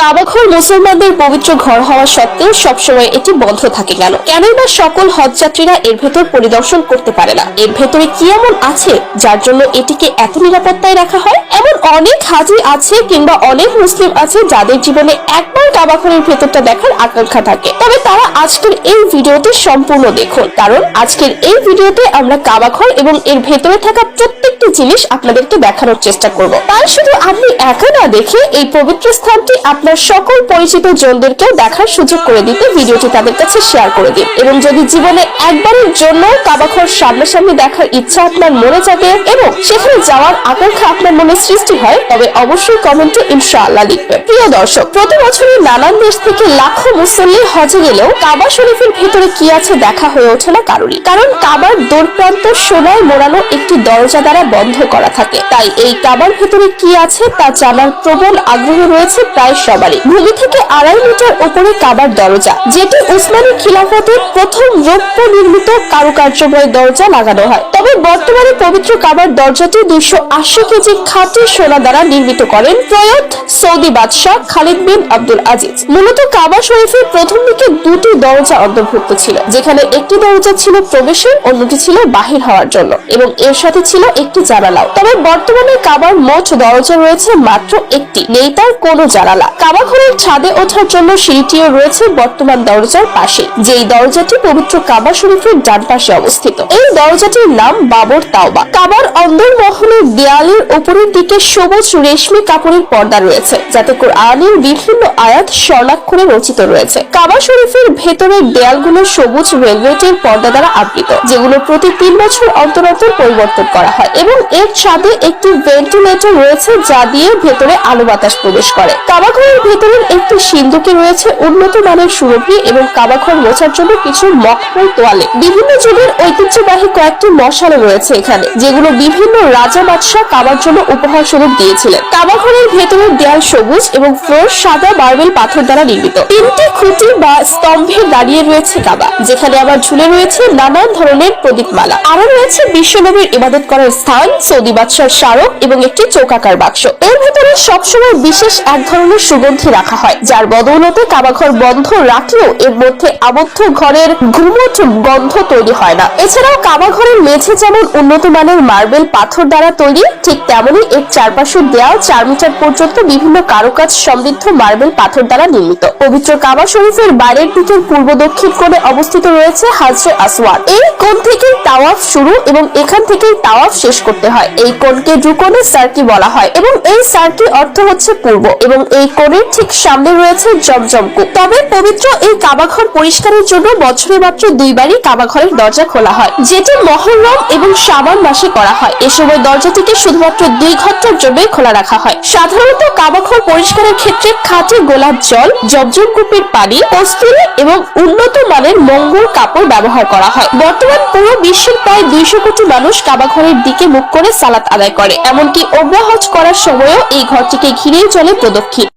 কাবাঘর মুসলমানদের পবিত্র ঘর হওয়া সত্ত্বেও সবসময় এটি বন্ধ থাকে কেন? কেনই বা সকল হজযাত্রীরা এর ভেতর পরিদর্শন করতে পারে না? এর ভেতরে কি এমন আছে যার জন্য এটিকে এত নিরাপত্তায় রাখা হয়? এমন অনেক হাজি আছে কিংবা অনেক মুসলিম আছে যাদের জীবনে একবার কাবাঘরের ভেতরটা দেখার আকাঙ্ক্ষা থাকে। তবে তারা আজকের এই ভিডিওতে সম্পূর্ণ দেখুন, কারণ আজকের এই ভিডিওতে আমরা কাবাঘর এবং এর ভেতরে থাকা প্রত্যেকটি জিনিস আপনাদেরকে দেখানোর চেষ্টা করব। তাই শুধু আপনি একা না দেখে এই পবিত্র স্থানটি আপনার সকল পরিচিত জনদেরকেও দেখার সুযোগ করে দিতে ভিডিওটি তাদের কাছে শেয়ার করে দিন। এবং যদি জীবনে একবারের জন্য কাবাঘর সামনাসামনি দেখার ইচ্ছা আপনার মনে জাগে এবং সেখানে যাওয়ার আকাঙ্ক্ষা আপনার মনে সৃষ্টি হয়, তবে অবশ্যই কমেন্টে ইনশাআল্লাহ লিখবেন। প্রিয় দর্শক, প্রতি বছরই নানান দেশ থেকে লাখো মুসল্লি হজে গেলেও কাবা শরীফের ভেতরে কি আছে দেখা হয়ে ওঠে না কারোরই। কারণ কাবার দূরপ্রান্ত সোনায় মোড়ানো একটি দরজা দ্বারা বন্ধ করা থাকে। তাই এই কাবার ভেতরে কি আছে তা জানার প্রবল আগ্রহ রয়েছে প্রায় সবারই। ভূমি থেকে 2.5 মিটার উপরে কাবার দরজা, যেটি উসমানী খিলাফতের প্রথম রৌপ্য নির্মিত কারুকার্যময় দরজা লাগানো হয়। তবে বর্তমানে পবিত্র কাবার দরজাটি 280 কেজি খাঁটি সোনা দ্বারা নির্মিত করেন প্রয়াত সৌদি বাদশাহ খালিদ বিন আব্দুল আজিজ। মূলত কাবা শরীফের প্রথম দিকে দুটি দরজা অন্তর্ভুক্ত ছিল, যেখানে একটি দরজা ছিল প্রবেশের, অন্যটি ছিল বাহির হওয়ার জন্য, এবং এর সাথে ছিল একটি জানালাও। তবে বর্তমানে কাবার মোট দরজা রয়েছে মাত্র একটি, নেই তার কোনো জানালা। কাবা ঘরের ছাদে ওঠার জন্য সিঁড়িটিও রয়েছে বর্তমান দরজার পাশে, যেই দরজাটি পবিত্র কাবা শরীফের ডান পাশে অবস্থিত। এই দরজাটির নাম বাবর তাওবা। কাবার অন্দরমহলের দেয়ালের উপরের দিকে সবুজ রেশমি কাপড়ের পর্দা রয়েছে, যাতে কোরআনের বিভিন্ন আয়াত স্বর্ণাক্ষরে রচিত রয়েছে। কাবা শরীফের ভেতরের দেয়ালগুলো সবুজ ভেলভেটের পর্দা দ্বারা আবৃত, যেগুলো প্রতি 3 বছর অন্তর অন্তর পরিবর্তন করা হয়, এবং এর ছাদে একটি ভেন্টিলেটর রয়েছে যা দিয়ে ভেতরে আলো বাতাস প্রবেশ করে। কাবাঘরের ভেতরের একটি সিন্ধুকে রয়েছে উন্নত মানের সুরভি এবং কাবাঘর মোছার জন্য কিছু মখমল তোয়ালে। বিভিন্ন যুগের ঐতিহ্যবাহী কয়েকটি মশালা রয়েছে এখানে, যেগুলো বিভিন্ন রাজা বাদশাহ কাবার জন্য উপহার স্বরূপ দিয়েছিলেন। কাবাঘরের ভেতরের দেয়াল সবুজ এবং ফ্লোর সাদা মার্বেল পাথর দ্বারা নির্মিত। 3টি খুঁটি বা স্তম্ভে দাঁড়িয়ে রয়েছে কাবা, যেখানে আবার ঝুলে রয়েছে নানান ধরনের প্রদীপমালা। আরো রয়েছে বিশ্বনবীর ইবাদত করার স্থান, সৌদি বাদশার স্মারক এবং একটি চৌকাকার বাক্স। এর ভেতরে সবসময় বিশেষ এক ধরনের সুগন্ধি রাখা হয়, যার বদৌলতে কাবাঘর বন্ধ রাখলেও এর মধ্যে আবদ্ধ ঘরের ঘুমট গন্ধ তৈরি হয় না। এছাড়াও কাবাঘরের মেঝে যেমন উন্নত মানের মার্বেল পাথর দ্বারা তৈরি, ঠিক তেমনি এর চারপাশের দেয়াল 4 মিটার পর্যন্ত বিভিন্ন কারুকাজ সমৃদ্ধ মার্বেল পাথর দ্বারা নির্মিত। পবিত্র কাবা শরীফের বাইরের দিকের পূর্ব দক্ষিণ কোণে অবস্থিত রয়েছে হাজরে আসওয়াদ। এই কোণ থেকেই তাওয়াফ শুরু এবং এখান থেকেই তাওয়াফ শেষ করতে হয়। এই কোণকে রুকনে সার্কি বলা হয় এবং এই সার্কি অর্থ হচ্ছে পূর্ব, এবং এই কোণের ঠিক সামনে রয়েছে জমজম কূপ। তবে পবিত্র এই কাবাঘর পরিষ্কারের জন্য বছরে মাত্র 2 বারই কাবাঘরের দরজা খোলা হয়, যেটি মহররম এবং শাবান মাসে করা হয়। এ সময় দরজাটিকে শুধুমাত্র 2 ঘন্টার জন্যই খোলা রাখা হয়। সাধারণত কাবাঘর পরিষ্কারের ক্ষেত্রে খাঁটি গোলাপ জল, জমজম কূপের পানি, কস্তুরী এবং উন্নত মানের মঙ্গল কাপড় ব্যবহার করা হয়। বর্তমান পুরো বিশ্বের প্রায় 200 কোটি মানুষ কাবাঘরের দিকে মুখ করে সালাত আদায় করে। এমনকি ওমরা হজ করার সময়ও এই ঘরটিকে ঘিরেই চলে প্রদক্ষিণ।